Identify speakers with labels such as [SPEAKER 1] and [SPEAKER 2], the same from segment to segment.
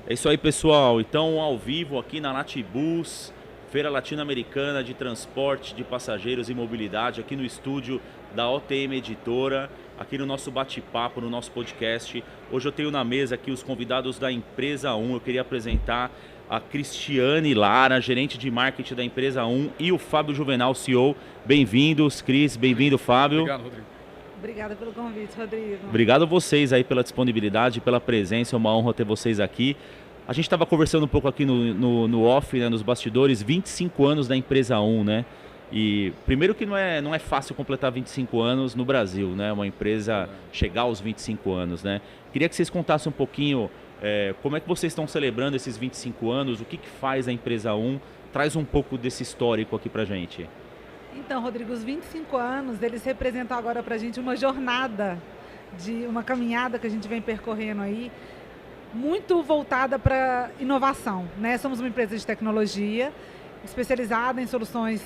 [SPEAKER 1] É isso aí, pessoal. Então, ao vivo aqui na Latibus, Feira Latino-Americana de Transporte de Passageiros e Mobilidade, aqui no estúdio da OTM Editora, aqui no nosso bate-papo, no nosso podcast. Hoje eu tenho na mesa aqui os convidados da Empresa 1. Eu queria apresentar a Cristiane Lara, gerente de marketing da Empresa 1, e o Fábio Juvenal, CEO. Bem-vindos, Cris. Bem-vindo, Fábio.
[SPEAKER 2] Obrigado, Rodrigo.
[SPEAKER 3] Obrigada pelo convite, Rodrigo.
[SPEAKER 1] Obrigado a vocês aí pela disponibilidade, pela presença. É uma honra ter vocês aqui. A gente estava conversando um pouco aqui no off, né, nos bastidores, 25 anos da Empresa 1, né? E primeiro que não é fácil completar 25 anos no Brasil, né? Uma empresa chegar aos 25 anos, né? Queria que vocês contassem um pouquinho como é que vocês estão celebrando esses 25 anos, o que faz a Empresa 1, traz um pouco desse histórico aqui pra gente.
[SPEAKER 3] Então, Rodrigo, os 25 anos, eles representam agora pra gente uma jornada, uma caminhada que a gente vem percorrendo aí, muito voltada para inovação, né? Somos uma empresa de tecnologia, especializada em soluções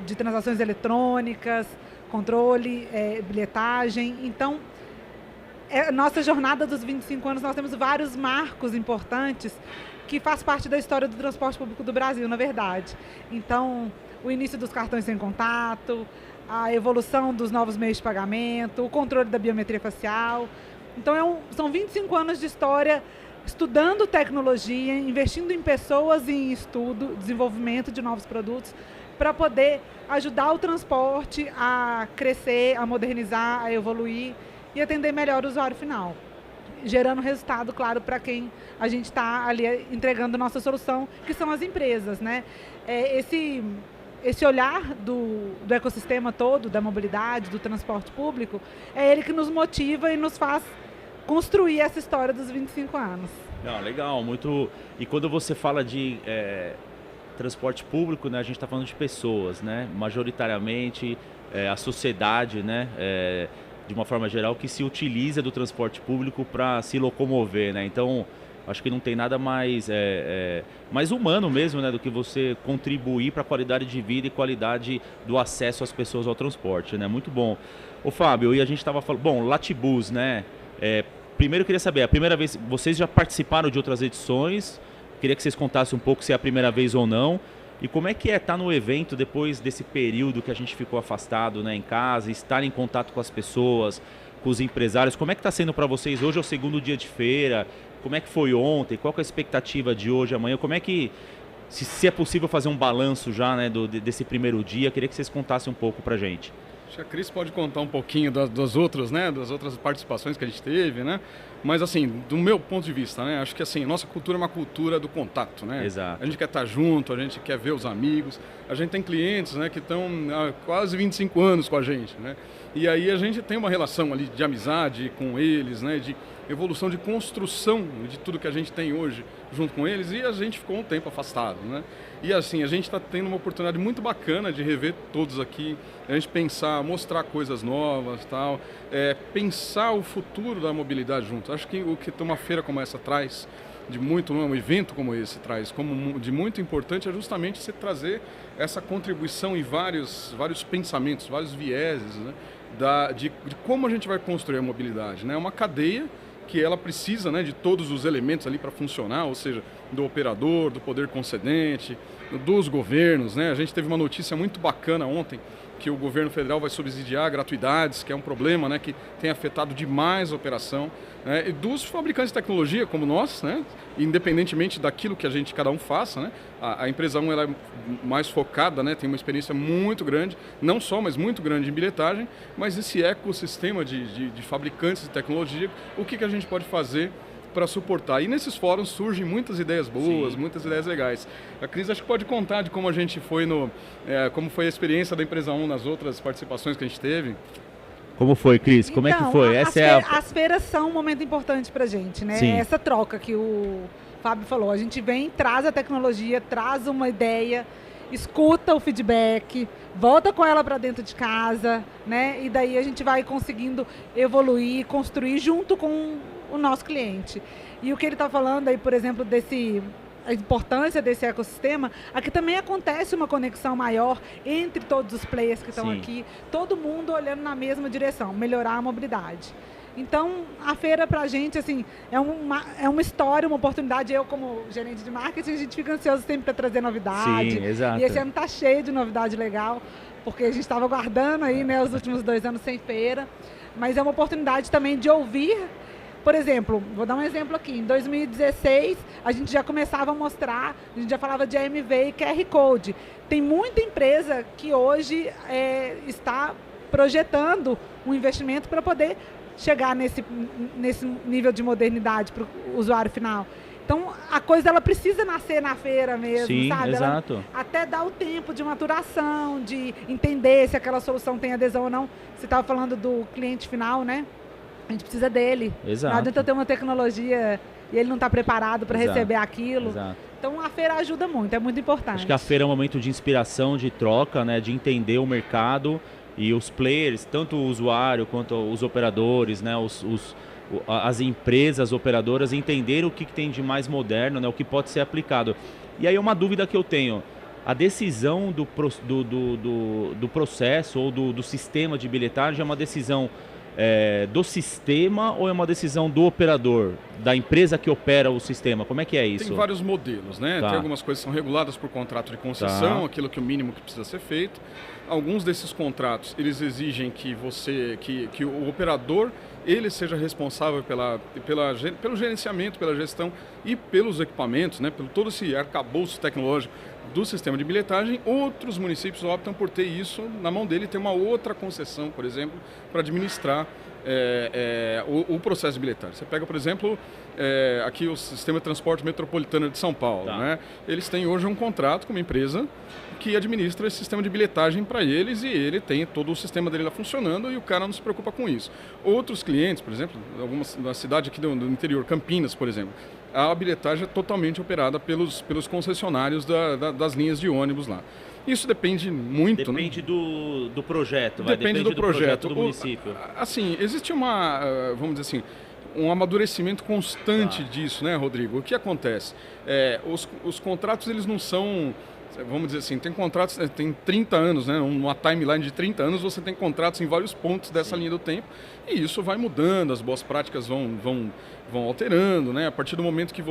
[SPEAKER 3] de transações eletrônicas, controle, bilhetagem. Então, nossa jornada dos 25 anos, nós temos vários marcos importantes que faz parte da história do transporte público do Brasil, na verdade. Então, o início dos cartões sem contato, a evolução dos novos meios de pagamento, o controle da biometria facial. Então, são 25 anos de história estudando tecnologia, investindo em pessoas e em estudo, desenvolvimento de novos produtos, para poder ajudar o transporte a crescer, a modernizar, a evoluir e atender melhor o usuário final, gerando resultado, claro, para quem a gente está ali entregando nossa solução, que são as empresas, né? Esse olhar do ecossistema todo, da mobilidade, do transporte público, é ele que nos motiva e nos faz construir essa história dos 25 anos.
[SPEAKER 1] Legal, muito. E quando você fala de transporte público, né, a gente está falando de pessoas, né? Majoritariamente a sociedade, né? De uma forma geral, que se utiliza do transporte público para se locomover, né? Então, acho que não tem nada mais humano mesmo, né, do que você contribuir para a qualidade de vida e qualidade do acesso às pessoas ao transporte, né? Muito bom. Ô Fábio, e a gente estava falando, bom, Latibus, né? Primeiro eu queria saber, a primeira vez, vocês já participaram de outras edições? Queria que vocês contassem um pouco se é a primeira vez ou não. E como é que estar no evento depois desse período que a gente ficou afastado, né, em casa, estar em contato com as pessoas, com os empresários? Como é que está sendo para vocês? Hoje é o segundo dia de feira. Como é que foi ontem? Qual que é a expectativa de hoje, amanhã? Como é que, se é possível fazer um balanço já, né, desse primeiro dia? Queria que vocês contassem um pouco para a gente.
[SPEAKER 2] Acho que a Cris pode contar um pouquinho das outras participações que a gente teve, né? Mas assim, do meu ponto de vista, né? Acho que assim, nossa cultura é uma cultura do contato, né?
[SPEAKER 1] Exato.
[SPEAKER 2] A gente quer estar junto, a gente quer ver os amigos, a gente tem clientes, né, que estão há quase 25 anos com a gente, né? E aí a gente tem uma relação ali de amizade com eles, né? De evolução, de construção de tudo que a gente tem hoje junto com eles, e a gente ficou um tempo afastado, né? E assim, a gente está tendo uma oportunidade muito bacana de rever todos aqui, a gente pensar, mostrar coisas novas, tal, pensar o futuro da mobilidade junto. Acho que o que uma feira como essa traz, um evento como esse traz, de muito importante, é justamente você trazer essa contribuição em vários pensamentos, vários vieses, né? De como a gente vai construir a mobilidade, né? É uma cadeia que ela precisa, né, de todos os elementos ali para funcionar, ou seja, do operador, do poder concedente, dos governos, né? A gente teve uma notícia muito bacana ontem, que o governo federal vai subsidiar gratuidades, que é um problema, né, que tem afetado demais a operação, né, e dos fabricantes de tecnologia como nós, né, independentemente daquilo que cada um faça, né, a Empresa 1 ela é mais focada, né, tem uma experiência muito grande, não só, mas muito grande em bilhetagem, mas esse ecossistema de fabricantes de tecnologia, o que a gente pode fazer para suportar. E nesses fóruns surgem muitas ideias boas, sim, muitas ideias legais. A Cris acho que pode contar de como a gente foi como foi a experiência da Empresa 1 nas outras participações que a gente teve.
[SPEAKER 1] Como foi, Cris? Como é que foi?
[SPEAKER 3] As feiras são um momento importante para a gente, né?
[SPEAKER 1] Sim.
[SPEAKER 3] Essa troca que o Fábio falou. A gente vem, traz a tecnologia, traz uma ideia, escuta o feedback, volta com ela para dentro de casa, né? E daí a gente vai conseguindo evoluir, construir junto com o nosso cliente. E o que ele está falando aí, por exemplo, a importância desse ecossistema, aqui também acontece uma conexão maior entre todos os players que estão aqui, todo mundo olhando na mesma direção, melhorar a mobilidade. Então, a feira para a gente, assim, é uma história, uma oportunidade. Eu, como gerente de marketing, a gente fica ansioso sempre para trazer novidade.
[SPEAKER 1] Sim, exato.
[SPEAKER 3] E esse ano está cheio de novidade legal, porque a gente estava aguardando aí, né, os últimos 2 anos sem feira. Mas é uma oportunidade também de ouvir. Por exemplo, vou dar um exemplo aqui. Em 2016, a gente já começava a mostrar, a gente já falava de AMV e QR Code. Tem muita empresa que hoje está projetando um investimento para poder chegar nesse nível de modernidade para o usuário final. Então, a coisa ela precisa nascer na feira mesmo,
[SPEAKER 1] Sim,
[SPEAKER 3] sabe?
[SPEAKER 1] Exato.
[SPEAKER 3] Ela até dá o tempo de maturação, de entender se aquela solução tem adesão ou não. Você estava falando do cliente final, né? A gente precisa dele.
[SPEAKER 1] Exato.
[SPEAKER 3] Não adianta ter uma tecnologia e ele não está preparado para
[SPEAKER 1] Exato.
[SPEAKER 3] receber aquilo.
[SPEAKER 1] Exato.
[SPEAKER 3] Então, a feira ajuda muito, é muito importante.
[SPEAKER 1] Acho que a feira é um momento de inspiração, de troca, né, de entender o mercado e os players, tanto o usuário quanto os operadores, né, as empresas operadoras entenderem o que tem de mais moderno, né, o que pode ser aplicado. E aí uma dúvida que eu tenho, a decisão do processo ou do sistema de bilhetagem é uma decisão do sistema ou é uma decisão do operador, da empresa que opera o sistema? Como é que é isso?
[SPEAKER 2] Tem vários modelos, né?
[SPEAKER 1] Tá.
[SPEAKER 2] Tem algumas coisas que são reguladas por contrato de concessão,
[SPEAKER 1] Tá.
[SPEAKER 2] aquilo que é o mínimo que precisa ser feito. Alguns desses contratos, eles exigem que o operador ele seja responsável pelo gerenciamento, pela gestão e pelos equipamentos, né? Pelo todo esse arcabouço tecnológico do sistema de bilhetagem. Outros municípios optam por ter isso na mão dele e ter uma outra concessão, por exemplo, para administrar o processo de bilhetagem. Você pega, por exemplo, aqui o Sistema de Transporte Metropolitano de São Paulo.
[SPEAKER 1] Tá.
[SPEAKER 2] Né? Eles têm hoje um contrato com uma empresa que administra esse sistema de bilhetagem para eles e ele tem todo o sistema dele lá funcionando e o cara não se preocupa com isso. Outros clientes, por exemplo, na cidade aqui do interior, Campinas, por exemplo, a bilhetagem é totalmente operada pelos concessionários das linhas de ônibus lá. Isso depende muito.
[SPEAKER 1] Depende, né? do projeto.
[SPEAKER 2] Depende do projeto
[SPEAKER 1] do município.
[SPEAKER 2] Assim, existe vamos dizer assim, um amadurecimento constante disso, né, Rodrigo? O que acontece? Os contratos, eles não são, vamos dizer assim, tem contratos, tem 30 anos, né? Uma timeline de 30 anos, você tem contratos em vários pontos dessa linha do tempo e isso vai mudando, as boas práticas vão alterando, né? A partir do momento que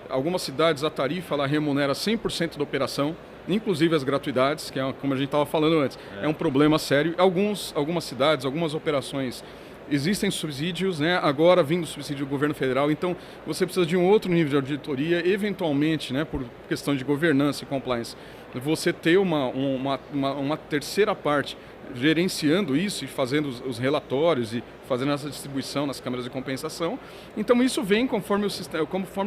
[SPEAKER 2] algumas cidades, a tarifa, ela remunera 100% da operação, inclusive as gratuidades, que é como a gente estava falando antes, é um problema sério. Algumas cidades, algumas operações, existem subsídios, né? Agora vindo o subsídio do governo federal, então você precisa de um outro nível de auditoria, eventualmente, né, por questão de governança e compliance, você ter uma terceira parte gerenciando isso e fazendo os relatórios e fazendo essa distribuição nas câmaras de compensação. Então isso vem conforme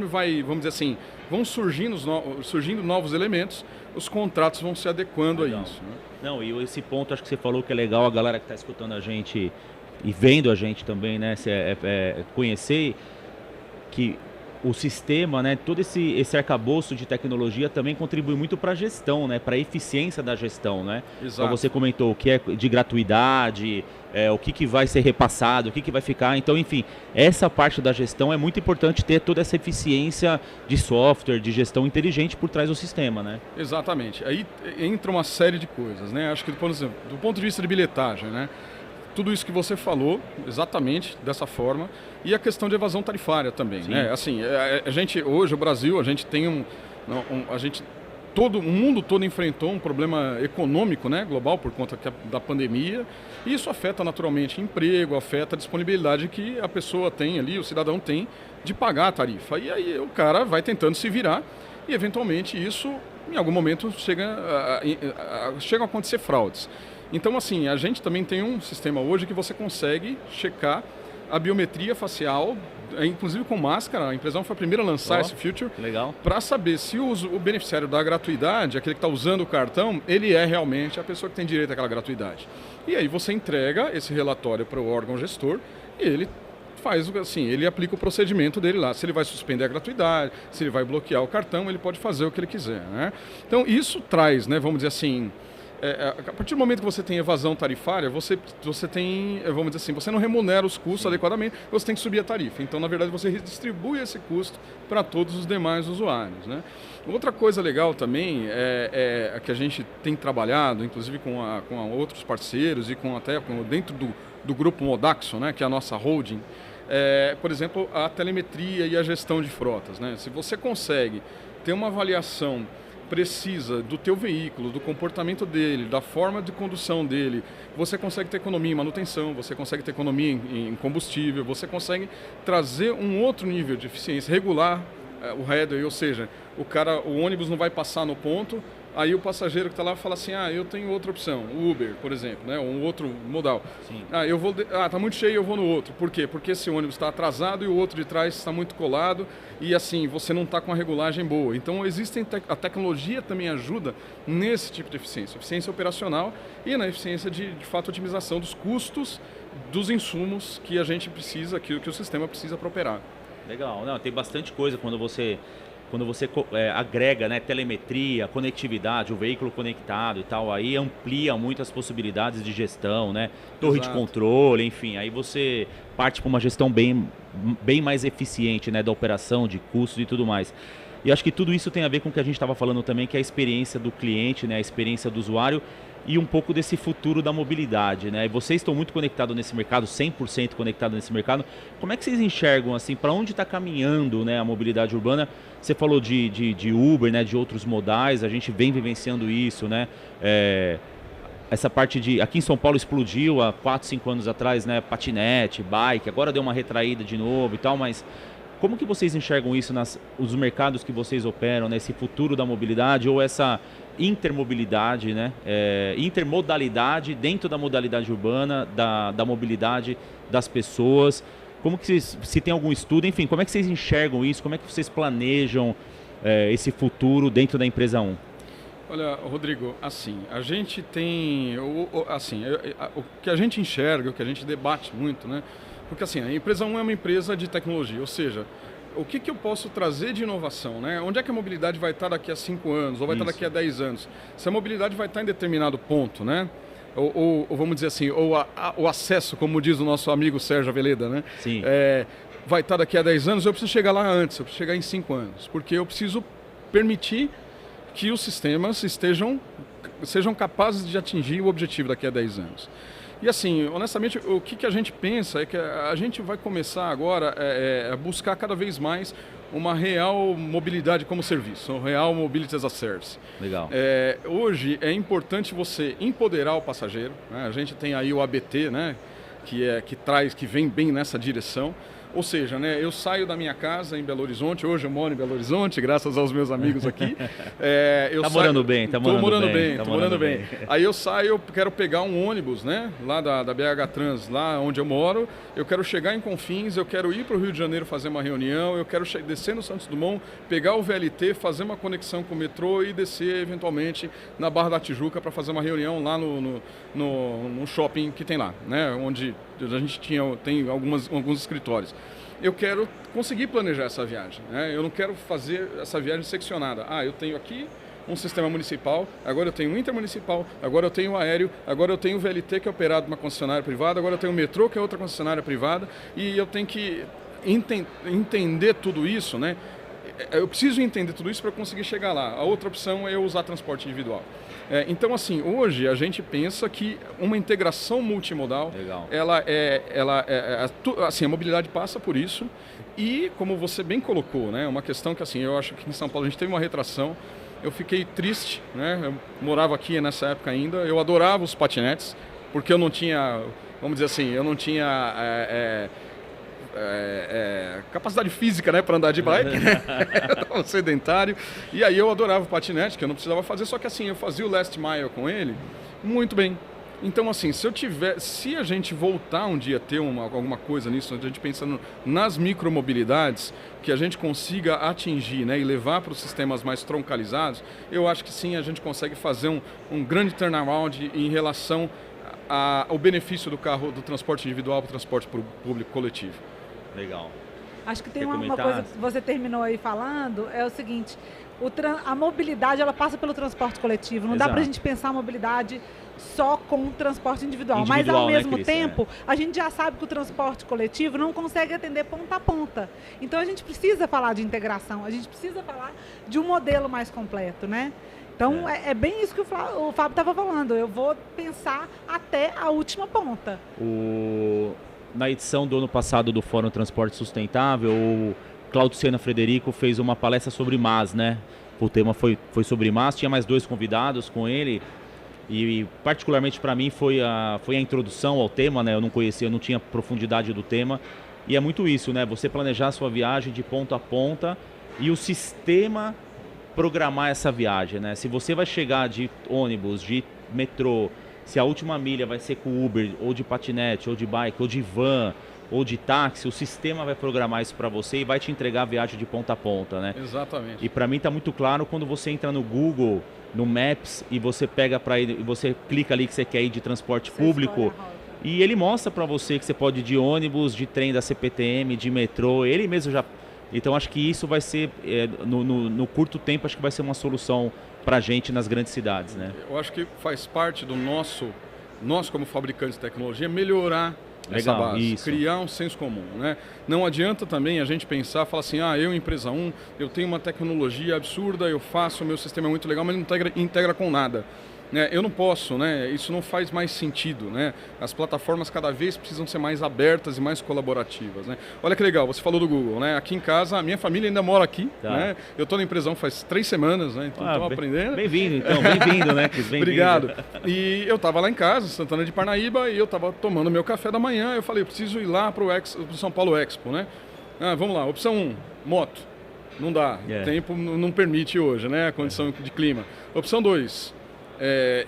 [SPEAKER 2] vai, vamos dizer assim, vão surgindo novos elementos, os contratos vão se adequando
[SPEAKER 1] Legal.
[SPEAKER 2] a isso. Né?
[SPEAKER 1] Não, e esse ponto acho que você falou que é legal, a galera que está escutando a gente e vendo a gente também, né, conhecer que o sistema, né, todo esse arcabouço de tecnologia também contribui muito para a gestão, né, para a eficiência da gestão, né?
[SPEAKER 2] Exato.
[SPEAKER 1] Então você comentou o que é de gratuidade, o que vai ser repassado, o que vai ficar. Então, enfim, essa parte da gestão é muito importante ter toda essa eficiência de software, de gestão inteligente por trás do sistema, né?
[SPEAKER 2] Exatamente. Aí entra uma série de coisas, né? Acho que, por exemplo, do ponto de vista de bilhetagem, né? Tudo isso que você falou, exatamente dessa forma, e a questão de evasão tarifária também, né? Assim, a gente, hoje, o Brasil, a gente tem o mundo todo enfrentou um problema econômico, né, global, por conta da pandemia, e isso afeta naturalmente emprego, afeta a disponibilidade que a pessoa tem ali, o cidadão tem, de pagar a tarifa. E aí o cara vai tentando se virar, e eventualmente isso, em algum momento, chegam a acontecer fraudes. Então, assim, a gente também tem um sistema hoje que você consegue checar a biometria facial, inclusive com máscara. A empresa foi a primeira a lançar esse feature para saber se o beneficiário da gratuidade, aquele que está usando o cartão, ele é realmente a pessoa que tem direito àquela gratuidade. E aí você entrega esse relatório para o órgão gestor e ele faz assim, ele aplica o procedimento dele lá. Se ele vai suspender a gratuidade, se ele vai bloquear o cartão, ele pode fazer o que ele quiser, né? Então, isso traz, né, vamos dizer assim, a partir do momento que você tem evasão tarifária, você tem, vamos dizer assim, você não remunera os custos adequadamente, você tem que subir a tarifa. Então, na verdade, você redistribui esse custo para todos os demais usuários, né? Outra coisa legal também é que a gente tem trabalhado, inclusive com outros parceiros e dentro do grupo Modaxo, né, que é a nossa holding, por exemplo, a telemetria e a gestão de frotas, né? Se você consegue ter uma avaliação precisa do teu veículo, do comportamento dele, da forma de condução dele, você consegue ter economia em manutenção, você consegue ter economia em combustível, você consegue trazer um outro nível de eficiência, regular o header, ou seja, o ônibus não vai passar no ponto, aí o passageiro que está lá fala assim, eu tenho outra opção, o Uber, por exemplo, né, um outro modal.
[SPEAKER 1] Sim.
[SPEAKER 2] Tá muito cheio, eu vou no outro. Por quê? Porque esse ônibus está atrasado e o outro de trás está muito colado e assim, você não está com a regulagem boa. Então, a tecnologia também ajuda nesse tipo de eficiência operacional e na eficiência de fato, otimização dos custos dos insumos que a gente precisa, que o sistema precisa para operar.
[SPEAKER 1] Legal. Não, tem bastante coisa quando você agrega, né, telemetria, conectividade, o veículo conectado e tal, aí amplia muito as possibilidades de gestão, né? Torre de controle, enfim, aí você parte para uma gestão bem mais eficiente, né, da operação, de custos e tudo mais. E acho que tudo isso tem a ver com o que a gente estava falando também, que é a experiência do cliente, né, a experiência do usuário e um pouco desse futuro da mobilidade, né? E vocês estão muito conectados nesse mercado, 100% conectados nesse mercado. Como é que vocês enxergam, assim, para onde está caminhando, né, a mobilidade urbana? Você falou de Uber, né, de outros modais, a gente vem vivenciando isso, né? Essa parte aqui em São Paulo explodiu há 4, 5 anos atrás, né? Patinete, bike, agora deu uma retraída de novo e tal, mas como que vocês enxergam isso nos mercados que vocês operam, né? Esse futuro da mobilidade ou essa intermobilidade, né? Intermodalidade dentro da modalidade urbana, da mobilidade das pessoas? Como que se tem algum estudo, enfim, como é que vocês enxergam isso? Como é que vocês planejam esse futuro dentro da empresa 1?
[SPEAKER 2] Olha, Rodrigo, assim, a gente tem, o que a gente enxerga, o que a gente debate muito, né? Porque assim, a empresa 1 é uma empresa de tecnologia, ou seja, o que eu posso trazer de inovação, né? Onde é que a mobilidade vai estar daqui a 5 anos, ou vai estar daqui a 10 anos? Se a mobilidade vai estar em determinado ponto, né? Ou vamos dizer assim, o acesso, como diz o nosso amigo Sérgio Aveleda, né?
[SPEAKER 1] Sim.
[SPEAKER 2] Vai estar daqui a 10 anos, eu preciso chegar lá antes, eu preciso chegar em 5 anos, porque eu preciso permitir que os sistemas sejam capazes de atingir o objetivo daqui a 10 anos. E assim, honestamente, o que a gente pensa é que a gente vai começar agora a buscar cada vez mais uma real mobilidade como serviço, um real mobility as a service.
[SPEAKER 1] Legal.
[SPEAKER 2] Hoje é importante você empoderar o passageiro, né? A gente tem aí o ABT, né? Que vem bem nessa direção. Ou seja, né, eu saio da minha casa em Belo Horizonte, hoje eu moro em Belo Horizonte, graças aos meus amigos aqui.
[SPEAKER 1] Morando bem, tá morando bem.
[SPEAKER 2] Aí eu saio, eu quero pegar um ônibus, né, lá da BH Trans, lá onde eu moro, eu quero chegar em Confins, eu quero ir para o Rio de Janeiro fazer uma reunião, eu quero descer no Santos Dumont, pegar o VLT, fazer uma conexão com o metrô e descer eventualmente na Barra da Tijuca para fazer uma reunião lá no shopping que tem lá, né, onde a gente tem alguns escritórios. Eu quero conseguir planejar essa viagem, né? Eu não quero fazer essa viagem seccionada. Eu tenho aqui um sistema municipal, agora eu tenho um intermunicipal, agora eu tenho o aéreo, agora eu tenho o VLT que é operado numa concessionária privada, agora eu tenho o metrô que é outra concessionária privada e eu tenho que entender tudo isso, né? Eu preciso entender tudo isso para conseguir chegar lá. A outra opção é eu usar transporte individual. Então, assim, hoje a gente pensa que uma integração multimodal, assim, a mobilidade passa por isso e, como você bem colocou, né, uma questão que, assim, eu acho que em São Paulo a gente teve uma retração, eu fiquei triste, né, eu morava aqui nessa época ainda, eu adorava os patinetes, porque eu não tinha, vamos dizer assim, eu não tinha capacidade física, né, para andar de bike, né? Eu estava sedentário, e aí eu adorava o patinete, que eu não precisava fazer, só que assim, eu fazia o last mile com ele muito bem. Então, assim, se a gente voltar um dia a ter alguma coisa nisso, a gente pensando nas micromobilidades, que a gente consiga atingir, né, e levar para os sistemas mais troncalizados, eu acho que sim, a gente consegue fazer um grande turnaround em relação ao benefício do transporte individual para o transporte público coletivo.
[SPEAKER 1] Legal.
[SPEAKER 3] Acho que tem
[SPEAKER 1] Quer
[SPEAKER 3] uma
[SPEAKER 1] comentar?
[SPEAKER 3] coisa que você terminou aí falando, é o seguinte, a mobilidade ela passa pelo transporte coletivo, não dá
[SPEAKER 1] Exato.
[SPEAKER 3] pra gente pensar a mobilidade só com o transporte individual, mas
[SPEAKER 1] Individual,
[SPEAKER 3] ao
[SPEAKER 1] né,
[SPEAKER 3] mesmo
[SPEAKER 1] Cris?
[SPEAKER 3] tempo, a gente já sabe que o transporte coletivo não consegue atender ponta a ponta. Então a gente precisa falar de integração, a gente precisa falar de um modelo mais completo, né? Então é bem isso que o Fábio estava falando, eu vou pensar até a última ponta.
[SPEAKER 1] Na edição do ano passado do Fórum Transporte Sustentável, o Claudio Sena Frederico fez uma palestra sobre MAS, né? O tema foi sobre MAS, tinha mais 2 convidados com ele e particularmente para mim foi a introdução ao tema, né? Eu não conhecia, eu não tinha profundidade do tema e é muito isso, né? Você planejar a sua viagem de ponta a ponta e o sistema programar essa viagem, né? Se você vai chegar de ônibus, de metrô, se a última milha vai ser com Uber, ou de patinete, ou de bike, ou de van, ou de táxi, o sistema vai programar isso para você e vai te entregar a viagem de ponta a ponta, né?
[SPEAKER 2] Exatamente.
[SPEAKER 1] E para mim está muito claro quando você entra no Google, no Maps, e você pega para ir, e você clica ali que você quer ir de transporte público, e ele mostra para você que você pode ir de ônibus, de trem da CPTM, de metrô, ele mesmo já... Então acho que isso vai ser, no curto tempo, acho que vai ser uma solução para a gente nas grandes cidades, né?
[SPEAKER 2] Eu acho que faz parte do nós como fabricantes de tecnologia, melhorar essa base,
[SPEAKER 1] isso.
[SPEAKER 2] Criar um senso comum, né? Não adianta também a gente pensar, falar assim, eu empresa 1, eu tenho uma tecnologia absurda, eu faço, o meu sistema é muito legal, mas não integra com nada. Eu não posso, né? Isso não faz mais sentido, né? As plataformas cada vez precisam ser mais abertas e mais colaborativas, né? Olha que legal, você falou do Google, né? Aqui em casa, a minha família ainda mora aqui, né? Eu estou na empresa faz 3 semanas, né? Então estou aprendendo.
[SPEAKER 1] Bem-vindo, então, bem-vindo, né, Cris?
[SPEAKER 2] Obrigado. E eu estava lá em casa, Santana de Parnaíba, e eu estava tomando meu café da manhã, eu falei, eu preciso ir lá para o São Paulo Expo, né? Vamos lá, opção 1, moto. Não dá, o tempo não permite hoje, né? A condição de clima. Opção 2,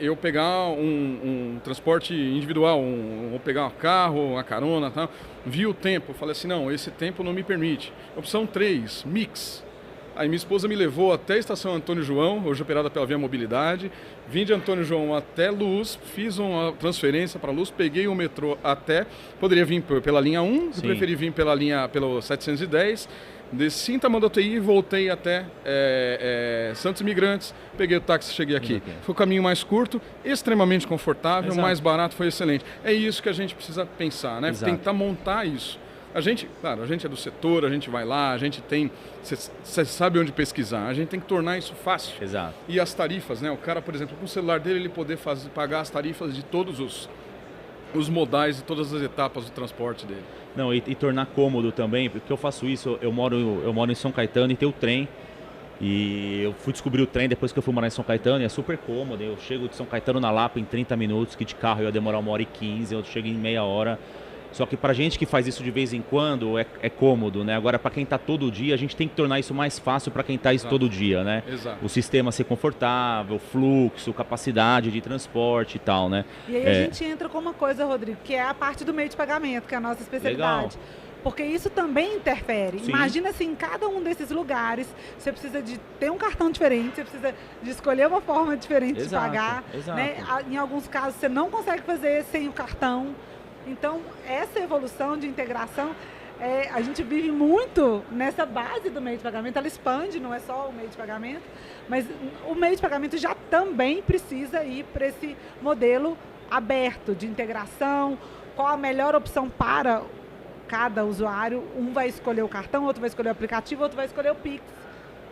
[SPEAKER 2] eu pegar um transporte individual, ou pegar um carro, uma carona, tal. Vi o tempo, falei assim, não, esse tempo não me permite. Opção 3, mix. Aí minha esposa me levou até a estação Antônio João, hoje operada pela Via Mobilidade. Vim de Antônio João até Luz, fiz uma transferência para Luz, peguei o metrô até, poderia vir pela linha 1, eu preferi vir pelo 710, desci em Tamanduateí e voltei até Santos Imigrantes, peguei o táxi e cheguei aqui. Foi o caminho mais curto, extremamente confortável, mais barato, foi excelente. É isso que a gente precisa pensar, né? Tentar montar isso. A gente é do setor, a gente vai lá, a gente tem, você sabe onde pesquisar, a gente tem que tornar isso fácil.
[SPEAKER 1] Exato.
[SPEAKER 2] E as tarifas, né? O cara, por exemplo, com o celular dele, ele poder pagar as tarifas de todos os modais e todas as etapas do transporte dele.
[SPEAKER 1] Não, e tornar cômodo também, porque eu faço isso, eu moro em São Caetano e tem o trem, e eu fui descobrir o trem depois que eu fui morar em São Caetano, e é super cômodo, eu chego de São Caetano na Lapa em 30 minutos, que de carro eu ia demorar 1h15, eu chego em meia hora. Só que pra gente que faz isso de vez em quando é cômodo, né? Agora, para quem tá todo dia, a gente tem que tornar isso mais fácil para quem tá isso todo dia, né?
[SPEAKER 2] Exato.
[SPEAKER 1] O sistema ser confortável, fluxo, capacidade de transporte e tal, né?
[SPEAKER 3] E aí a gente entra com uma coisa, Rodrigo, que é a parte do meio de pagamento, que é a nossa especialidade.
[SPEAKER 1] Legal.
[SPEAKER 3] Porque isso também interfere.
[SPEAKER 1] Sim.
[SPEAKER 3] Imagina se em cada um desses lugares você precisa de ter um cartão diferente, você precisa de escolher uma forma diferente de pagar.
[SPEAKER 1] Exato.
[SPEAKER 3] Né? Em alguns casos você não consegue fazer sem o cartão. Então, essa evolução de integração, a gente vive muito nessa base do meio de pagamento, ela expande, não é só o meio de pagamento, mas o meio de pagamento já também precisa ir para esse modelo aberto de integração, qual a melhor opção para cada usuário, um vai escolher o cartão, outro vai escolher o aplicativo, outro vai escolher o Pix.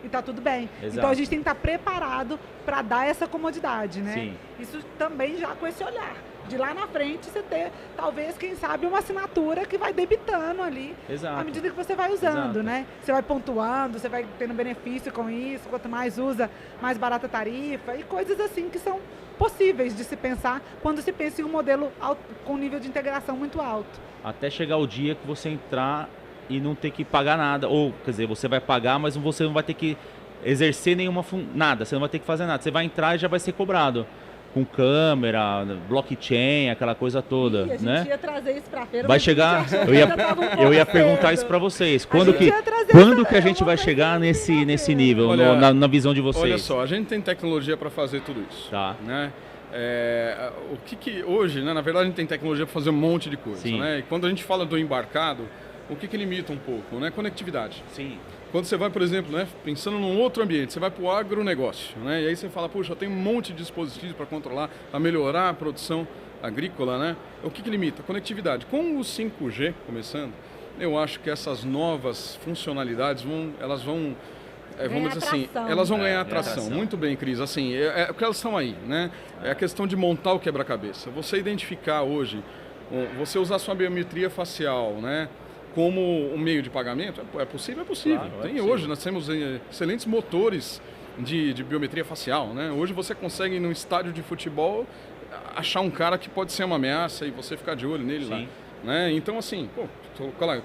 [SPEAKER 3] E tá tudo bem.
[SPEAKER 1] Exato.
[SPEAKER 3] Então a gente tem que estar preparado para dar essa comodidade, né?
[SPEAKER 1] Sim.
[SPEAKER 3] Isso também já com esse olhar. De lá na frente você ter, talvez, quem sabe, uma assinatura que vai debitando ali.
[SPEAKER 1] Exato.
[SPEAKER 3] À medida que você vai usando,
[SPEAKER 1] Exato.
[SPEAKER 3] né? Você vai pontuando, você vai tendo benefício com isso, quanto mais usa, mais barata a tarifa e coisas assim que são possíveis de se pensar quando se pensa em um modelo com nível de integração muito alto.
[SPEAKER 1] Até chegar o dia que você entrar e não ter que pagar nada, ou, quer dizer, você vai pagar, mas você não vai ter que exercer nada, você não vai ter que fazer nada, você vai entrar e já vai ser cobrado, com câmera, blockchain, aquela coisa toda,
[SPEAKER 3] a gente
[SPEAKER 1] né?
[SPEAKER 3] ia trazer isso pra feira,
[SPEAKER 1] Vai
[SPEAKER 3] mas
[SPEAKER 1] chegar, eu ia perguntar isso para vocês, quando que a gente vai chegar nesse nível,
[SPEAKER 2] olha,
[SPEAKER 1] na visão de vocês?
[SPEAKER 2] Olha só, a gente tem tecnologia para fazer tudo isso,
[SPEAKER 1] tá,
[SPEAKER 2] né? O que hoje, né, na verdade a gente tem tecnologia para fazer um monte de coisa, né? E quando a gente fala do embarcado, o que limita um pouco, né? Conectividade.
[SPEAKER 1] Sim.
[SPEAKER 2] Quando você vai, por exemplo, né, pensando num outro ambiente, você vai para o agronegócio, né? E aí você fala, puxa, tem um monte de dispositivos para controlar, para melhorar a produção agrícola, né? O que limita? Conectividade. Com o 5G começando, eu acho que essas novas funcionalidades vamos dizer assim, elas vão ganhar atração. Muito bem, Cris. Assim, porque elas estão aí, né? É a questão de montar o quebra-cabeça. Você identificar hoje, você usar sua biometria facial, né? Como um meio de pagamento, é possível? É possível.
[SPEAKER 1] Claro,
[SPEAKER 2] Tem
[SPEAKER 1] possível.
[SPEAKER 2] hoje, nós temos excelentes motores de biometria facial, né? Hoje você consegue, num estádio de futebol, achar um cara que pode ser uma ameaça e você ficar de olho nele. Sim. Lá. Né? Então, assim,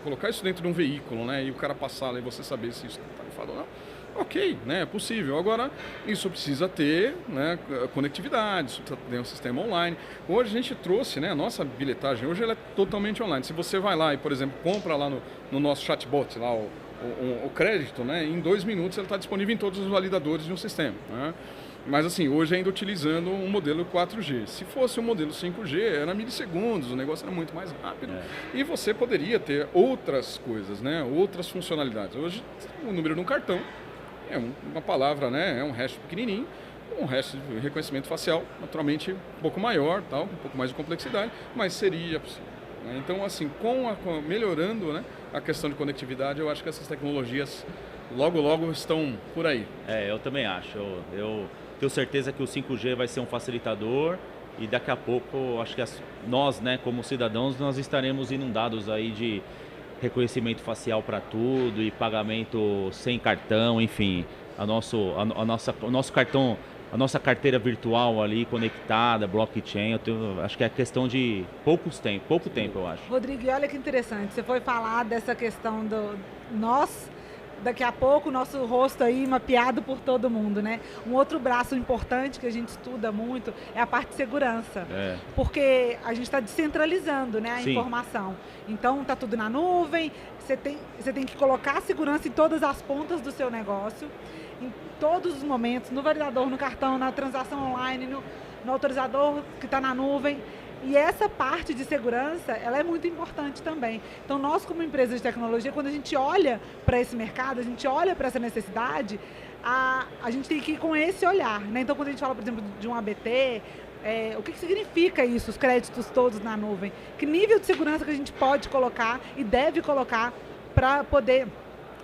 [SPEAKER 2] colocar isso dentro de um veículo, né? E o cara passar lá e você saber se isso está tarifado ou não, ok, né? É possível. Agora, isso precisa ter, né, conectividade, isso precisa ter um sistema online. Hoje a gente trouxe, né, a nossa bilhetagem, hoje ela é totalmente online. Se você vai lá e, por exemplo, compra lá no nosso chatbot, lá o crédito, né, em 2 minutos ele está disponível em todos os validadores de um sistema. Né? Mas assim, hoje ainda utilizando um modelo 4G. Se fosse um modelo 5G, era milissegundos, o negócio era muito mais rápido. E você poderia ter outras coisas, né? Outras funcionalidades. Hoje, o número de um cartão é uma palavra, né? É um hash pequenininho, um hash de reconhecimento facial, naturalmente um pouco maior, tal, um pouco mais de complexidade, mas seria possível. Né? Então, assim, melhorando, né, a questão de conectividade, eu acho que essas tecnologias logo estão por aí.
[SPEAKER 1] Eu também acho. Eu tenho certeza que o 5G vai ser um facilitador e daqui a pouco, acho que nós, né, como cidadãos, nós estaremos inundados aí de reconhecimento facial para tudo e pagamento sem cartão, enfim, o nosso cartão, a nossa carteira virtual ali conectada, blockchain. Acho que é questão de pouco tempo, eu acho.
[SPEAKER 3] Rodrigo, e olha que interessante, você foi falar dessa questão daqui a pouco o nosso rosto aí mapeado por todo mundo, né? Um outro braço importante que a gente estuda muito é a parte de segurança. Porque a gente está descentralizando, né, a informação. Então tá tudo na nuvem, você tem que colocar a segurança em todas as pontas do seu negócio, em todos os momentos, no validador, no cartão, na transação online, no autorizador que está na nuvem. E essa parte de segurança, ela é muito importante também. Então, nós como empresa de tecnologia, quando a gente olha para esse mercado, a gente olha para essa necessidade, a gente tem que ir com esse olhar, né? Então, quando a gente fala, por exemplo, de um ABT, o que significa isso, os créditos todos na nuvem? Que nível de segurança que a gente pode colocar e deve colocar para poder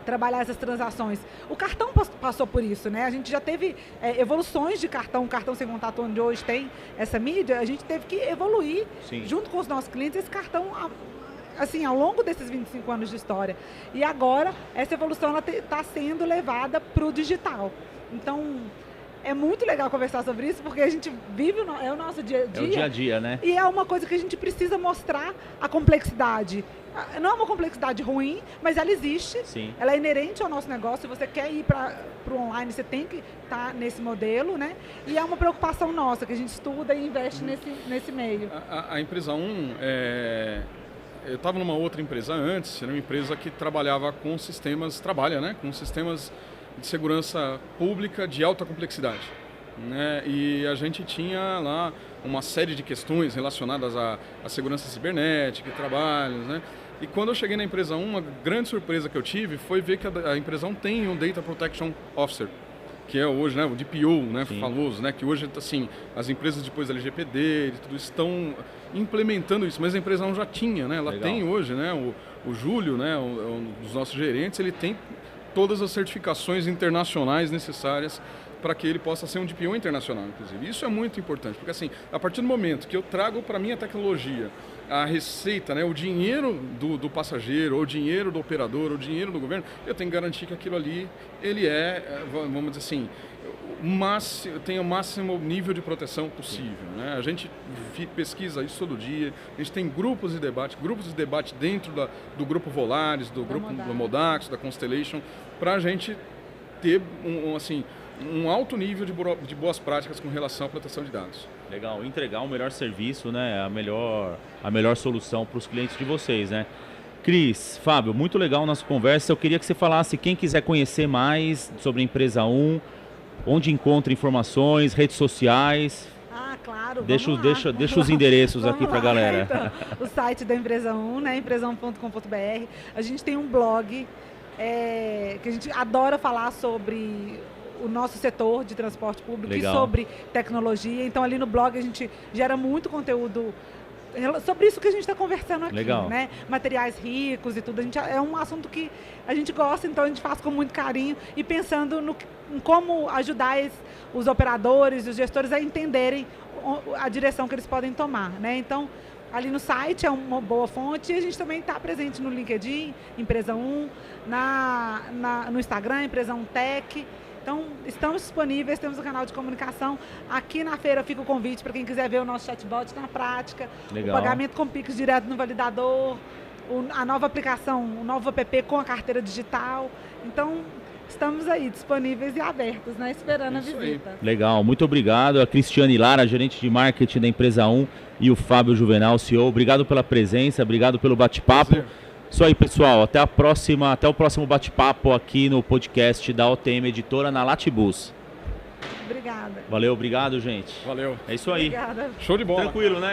[SPEAKER 3] trabalhar essas transações. O cartão passou por isso, né? A gente já teve evoluções de cartão sem contato, onde hoje tem essa mídia, a gente teve que evoluir junto com os nossos clientes esse cartão, assim, ao longo desses 25 anos de história. E agora, essa evolução está sendo levada para o digital. Então, é muito legal conversar sobre isso, porque a gente vive, é o nosso dia a dia.
[SPEAKER 1] É o dia a dia, né?
[SPEAKER 3] E é uma coisa que a gente precisa mostrar a complexidade. Não é uma complexidade ruim, mas ela existe.
[SPEAKER 1] Sim.
[SPEAKER 3] Ela é inerente ao nosso negócio. Se você quer ir para o online, você tem que estar nesse modelo, né? E é uma preocupação nossa, que a gente estuda e investe nesse meio.
[SPEAKER 2] A empresa 1, eu estava numa outra empresa antes, era uma empresa que trabalha com sistemas de segurança pública de alta complexidade. Né? E a gente tinha lá uma série de questões relacionadas à segurança cibernética, trabalhos, né? E quando eu cheguei na empresa 1, uma grande surpresa que eu tive foi ver que a empresa 1 tem um Data Protection Officer, que é hoje, né, o DPO, né, famoso, né, que hoje, assim, as empresas depois da LGPD e tudo estão implementando isso, mas a empresa 1 já tinha, né? Ela tem hoje, né, o Júlio, né, um dos nossos gerentes, ele tem todas as certificações internacionais necessárias para que ele possa ser um DPO internacional, inclusive. Isso é muito importante, porque assim, a partir do momento que eu trago para a minha tecnologia a receita, né, o dinheiro do passageiro, ou o dinheiro do operador, ou o dinheiro do governo, eu tenho que garantir que aquilo ali, ele vamos dizer assim, tem o máximo nível de proteção possível. Né? A gente pesquisa isso todo dia, a gente tem grupos de debate dentro do grupo Volaris, do grupo do Modax, da Constellation, para a gente ter um alto nível de boas práticas com relação à proteção de dados.
[SPEAKER 1] Legal, entregar o melhor serviço, né? A melhor solução para os clientes de vocês, né? Cris, Fábio, muito legal a nossa conversa. Eu queria que você falasse, quem quiser conhecer mais sobre a Empresa 1, onde encontra informações, redes sociais.
[SPEAKER 3] Claro. Claro,
[SPEAKER 1] Deixa
[SPEAKER 3] vamos lá.
[SPEAKER 1] os endereços
[SPEAKER 3] Vamos
[SPEAKER 1] aqui para a
[SPEAKER 3] lá,
[SPEAKER 1] galera.
[SPEAKER 3] então. O site da Empresa 1, né, empresa1.com.br. A gente tem um blog que a gente adora falar sobre o nosso setor de transporte público.
[SPEAKER 1] Legal.
[SPEAKER 3] E sobre tecnologia. Então, ali no blog a gente gera muito conteúdo sobre isso que a gente está conversando aqui.
[SPEAKER 1] Legal.
[SPEAKER 3] Né? Materiais ricos e tudo. É um assunto que a gente gosta, então a gente faz com muito carinho e pensando em como ajudar os operadores e os gestores a entenderem a direção que eles podem tomar. Né? Então, ali no site é uma boa fonte e a gente também está presente no LinkedIn, Empresa 1, no Instagram, Empresa 1 Tech. Então, estamos disponíveis, temos um canal de comunicação. Aqui na feira fica o convite para quem quiser ver o nosso chatbot na prática.
[SPEAKER 1] Legal.
[SPEAKER 3] O pagamento com Pix direto no validador, a nova aplicação, o novo app com a carteira digital. Então, estamos aí disponíveis e abertos, né? Esperando a visita.
[SPEAKER 1] Legal, muito obrigado. A Cristiane Lara, gerente de marketing da Empresa 1, e o Fábio Juvenal, CEO. Obrigado pela presença, obrigado pelo bate-papo. Isso aí, pessoal. Até o próximo bate-papo aqui no podcast da OTM Editora na Latibus.
[SPEAKER 3] Obrigada.
[SPEAKER 1] Valeu, obrigado, gente.
[SPEAKER 2] Valeu.
[SPEAKER 1] É isso aí.
[SPEAKER 3] Obrigada.
[SPEAKER 2] Show de bola.
[SPEAKER 1] Tranquilo, né?